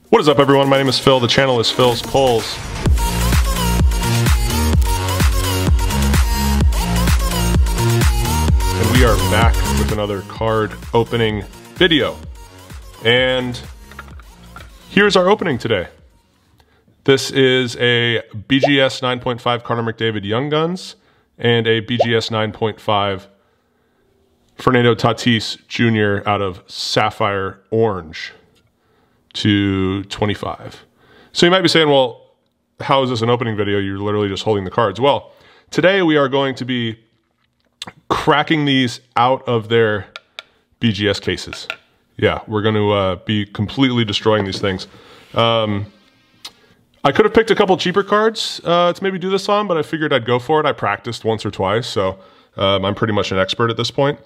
What is up, everyone? My name is Phil. The channel is Phil's Pulls. And we are back with another card opening video. And here's our opening today. This is a BGS 9.5 Connor McDavid Young Guns and a BGS 9.5 Bvrnout Tatis Jr. out of Sapphire Orange to 25. So you might be saying, well, how is this an opening video? You're literally just holding the cards. Well, today we are going to be cracking these out of their BGS cases. Yeah, we're going to be completely destroying these things. I could have picked a couple cheaper cards to maybe do this on, but I figured I'd go for it. I practiced once or twice, so I'm pretty much an expert at this point.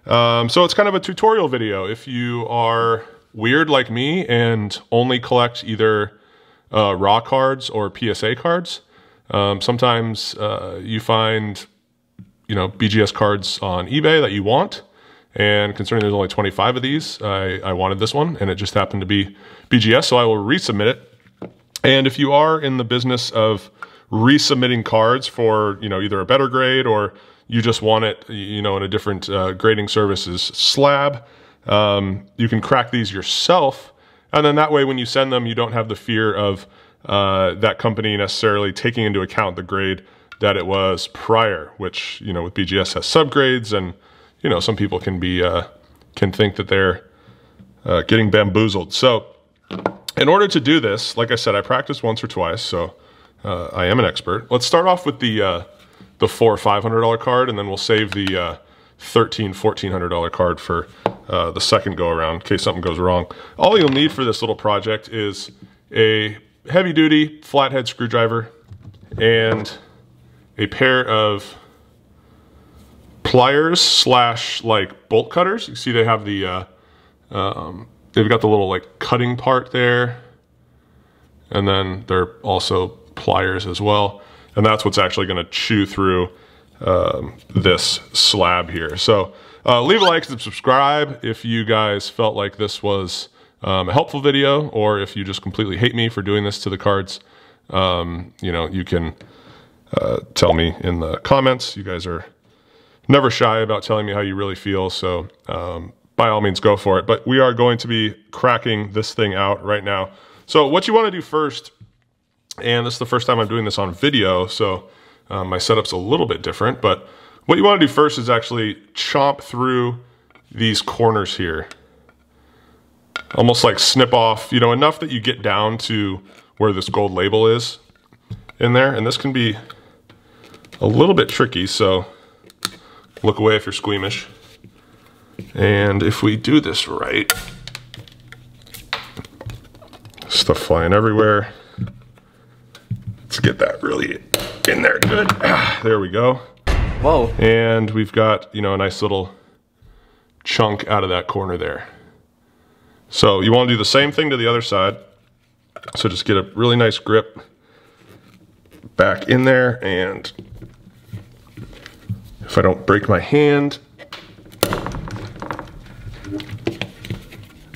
So it's kind of a tutorial video. If you are weird like me and only collect either raw cards or PSA cards, sometimes you find, BGS cards on eBay that you want. And considering there's only 25 of these, I wanted this one, and it just happened to be BGS, so I will resubmit it. And if you are in the business of resubmitting cards for, either a better grade or you just want it, in a different grading services slab, you can crack these yourself. And then that way, when you send them, you don't have the fear of that company necessarily taking into account the grade that it was prior, which, with BGS has subgrades, and, some people can think that they're getting bamboozled. So in order to do this, like I said, I practiced once or twice, so I am an expert. Let's start off with the $400 or $500 card, and then we'll save the $1,300, $1,400 card for the second go around in case something goes wrong. All you'll need for this little project is a heavy duty flathead screwdriver and a pair of pliers slash bolt cutters. You see they have the they've got the little cutting part there, and then they're also pliers as well, and that's what's actually going to chew through this slab here. So leave a like and subscribe if you guys felt like this was a helpful video, or if you just completely hate me for doing this to the cards. You can tell me in the comments. You guys are never shy about telling me how you really feel, so by all means go for it. But we are going to be cracking this thing out right now. So what you want to do first, and this is the first time I'm doing this on video, so my setup's a little bit different, but what you want to do first is actually chomp through these corners here. Almost snip off, enough that you get down to where this gold label is in there. And this can be a little bit tricky, so look away if you're squeamish. And if we do this right, stuff flying everywhere. Let's get that really in there good. There we go. Whoa. And we've got, a nice little chunk out of that corner there. So you want to do the same thing to the other side. So just get a really nice grip back in there, and if I don't break my hand,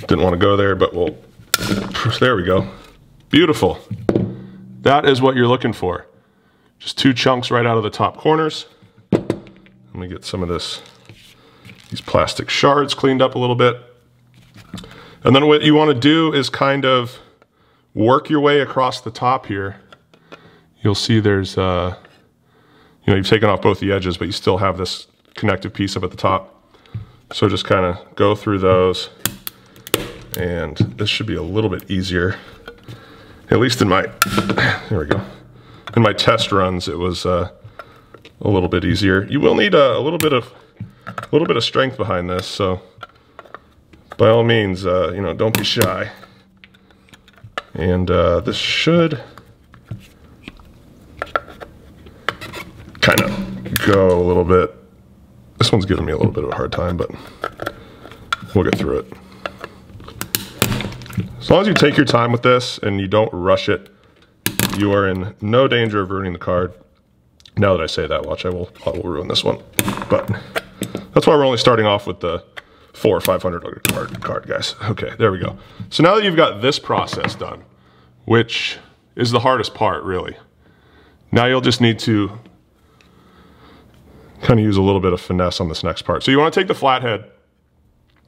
didn't want to go there, but there we go. Beautiful. That is what you're looking for. Just two chunks right out of the top corners. Let me get some of these plastic shards cleaned up a little bit. And then what you want to do is kind of work your way across the top here. You'll see there's, you've taken off both the edges, but you still have this connective piece up at the top. So just kind of go through those, and this should be a little bit easier. At least in my, there we go. In my test runs, it was a little bit easier. You will need a little bit of strength behind this, so by all means, don't be shy. And this should kind of go a little bit. This one's giving me a little bit of a hard time, but we'll get through it. As long as you take your time with this and you don't rush it, you are in no danger of ruining the card. Now that I say that, watch, I will ruin this one. But that's why we're only starting off with the $400 or $500 card, guys. Okay, there we go. So now that you've got this process done, which is the hardest part, really, now you'll just need to kind of use a little bit of finesse on this next part. So you want to take the flathead,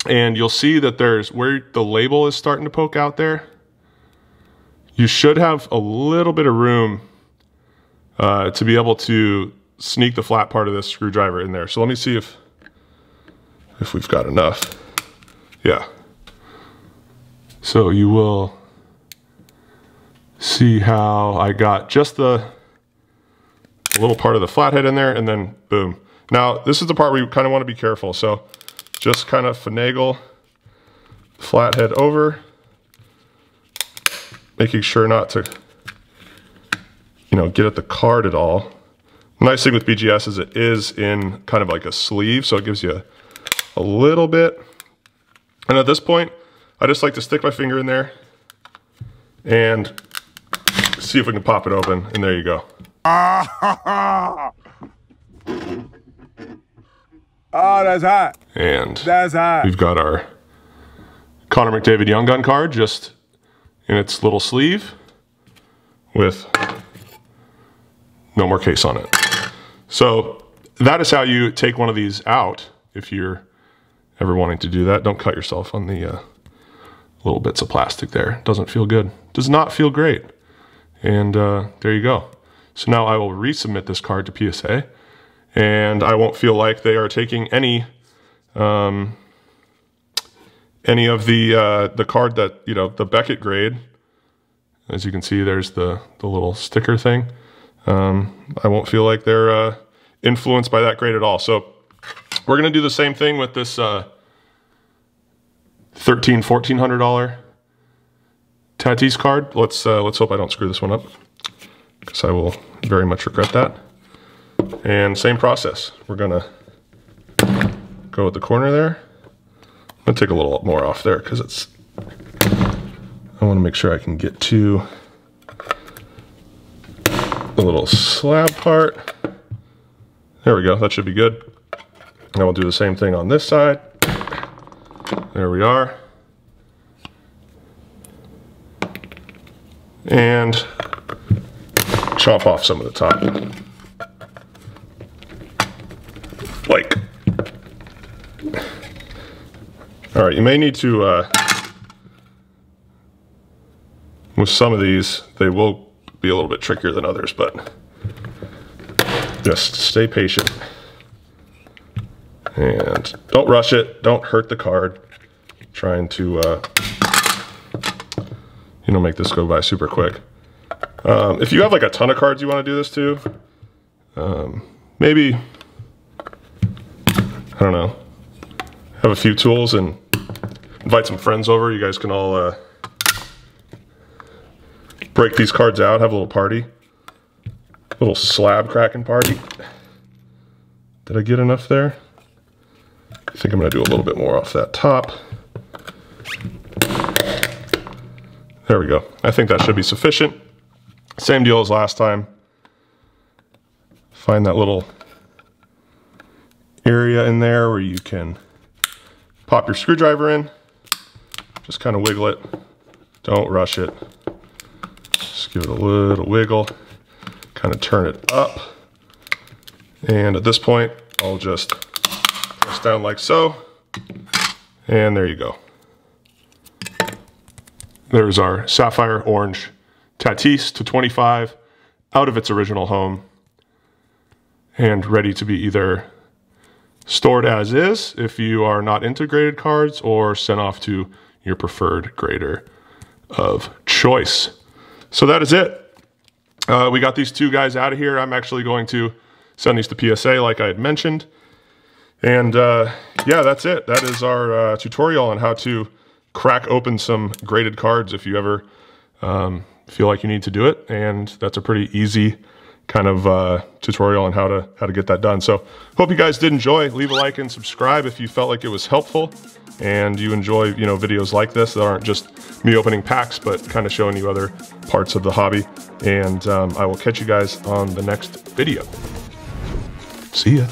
and you'll see that there's where the label is starting to poke out there. You should have a little bit of room to be able to sneak the flat part of this screwdriver in there. So let me see if we've got enough. Yeah. So you will see how I got just the little part of the flathead in there, and then boom. Now this is the part where you kind of want to be careful. So just kind of finagle the flathead over, making sure not to, you know, get at the card at all. The nice thing with BGS is it is in kind of like a sleeve, so it gives you a little bit. And at this point, I just like to stick my finger in there and see if we can pop it open, and there you go. Oh, that's hot. And that's hot. We've got our Connor McDavid Young Gun card just in its little sleeve with no more case on it. So that is how you take one of these out if you're ever wanting to do that. Don't cut yourself on the little bits of plastic there. Doesn't feel good. Does not feel great. And there you go. So now I will resubmit this card to PSA, and I won't feel like they are taking any of the card that, you know, the Beckett grade. As you can see, there's the little sticker thing. I won't feel like they're influenced by that grade at all. So we're gonna do the same thing with this $1,400 Tatis card. Let's hope I don't screw this one up, because I will very much regret that. And same process. We're gonna go with the corner there. I'm gonna take a little more off there because it's, I want to make sure I can get to the little slab part. There we go, that should be good. And we'll do the same thing on this side. There we are. And chop off some of the top. Like. All right, you may need to, with some of these, they will be a little bit trickier than others, but just stay patient. And don't rush it, don't hurt the card. Trying to, you know, make this go by super quick. If you have like a ton of cards you want to do this to, maybe, I don't know, have a few tools and invite some friends over. You guys can all break these cards out, have a little party. A little slab cracking party. Did I get enough there? I think I'm gonna do a little bit more off that top. There we go. I think that should be sufficient. Same deal as last time. Find that little area in there where you can pop your screwdriver in. Just kind of wiggle it. Don't rush it. Just give it a little wiggle. Kind of turn it up. And at this point, I'll just press down like so. And there you go. There's our sapphire orange Tatis to 25 out of its original home and ready to be either stored as is if you are not into graded cards, or sent off to your preferred grader of choice. So that is it. We got these two guys out of here. I'm actually going to send these to PSA like I had mentioned. And yeah, that's it. That is our tutorial on how to crack open some graded cards if you ever feel like you need to do it. And that's a pretty easy kind of tutorial on how to get that done. So hope you guys did enjoy. Leave a like and subscribe if you felt like it was helpful and you enjoy, you know, videos like this that aren't just me opening packs, but kind of showing you other parts of the hobby. And I will catch you guys on the next video. See ya.